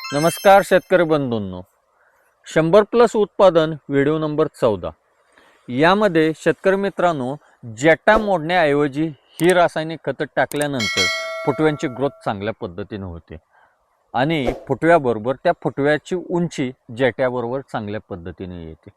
नमस्कार शेतकरी बंधूंनो, 100+ उत्पादन व्हिडिओ नंबर 14 यामध्ये शेतकरी मित्रांनो, जेटा मोडण्याऐवजी ही रासायनिक खतं टाकल्यानंतर फुटव्यांची ग्रोथ चांगल्या पद्धतीने होते आणि फुटव्याबरोबर त्या फुटव्याची उंची जेट्याबरोबर चांगल्या पद्धतीने येते।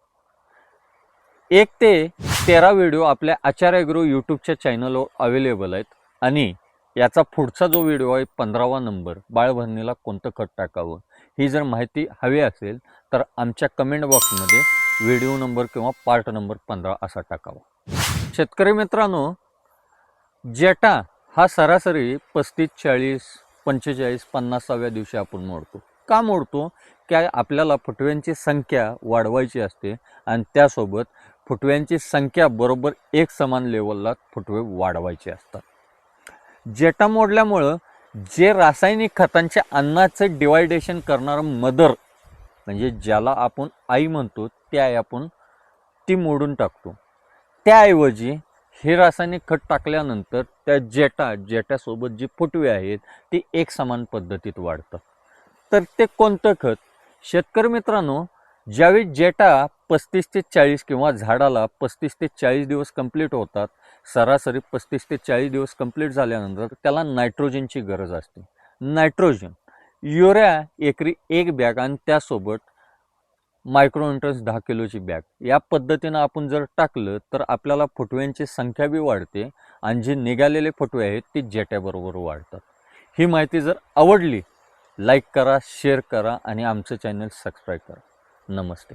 1 ते 13 व्हिडिओ आपल्या आचार्य ॲग्रो यूट्यूबच्या चॅनलवर अवेलेबल आहेत आणि याचा पुढचा जो व्हिडिओ आहे 15वा नंबर, बाळभरणीला कोणतं खत टाकावं, ही जर माहिती हवी असेल तर आमच्या कमेंट बॉक्समध्ये व्हिडिओ नंबर किंवा पार्ट नंबर 15 असा टाकावा। शेतकरी मित्रांनो, जेटा हा सरासरी 35, 40, 45, 50व्या दिवशी आपण मोडतो। का मोडतो? की आपल्याला फुटव्यांची संख्या वाढवायची असते आणि त्यासोबत फुटव्यांची संख्या बरोबर एक समान लेवलला फुटवे वाढवायचे असतात। जेटा मोडल्यामुळं जे रासायनिक खतांचे अन्नाचं डिवायडेशन करणारं मदर, म्हणजे ज्याला आपण आई म्हणतो, त्या आपण ती मोडून टाकतो। त्याऐवजी हे रासायनिक खत टाकल्यानंतर त्या जेटासोबत जी फुटवे आहेत ती एक समान पद्धतीत वाढतात। तर ते कोणतं खत? शेतकरी मित्रांनो, ज्यावेळी जेटा 35 ते 40 किंवा झाडाला 35 ते 40 दिवस कंप्लीट होतात, सरासरी 35 ते 40 दिवस कंप्लीट झाल्यानंतर त्याला नायट्रोजनची गरज असते। नायट्रोजन, युरिया एकरी 1 बॅग आणि त्यासोबत मायक्रोन्यूट्रन्स 10 किलोची बॅग, या पद्धतीनं आपण जर टाकलं तर आपल्याला फुटव्यांची संख्या बी वाढते आणि जे निघालेले फुटवे आहेत ते जेट्याबरोबर वाढतात। ही माहिती जर आवडली, लाईक करा, शेअर करा आणि आमचं चॅनल सबस्क्राईब करा। नमस्ते।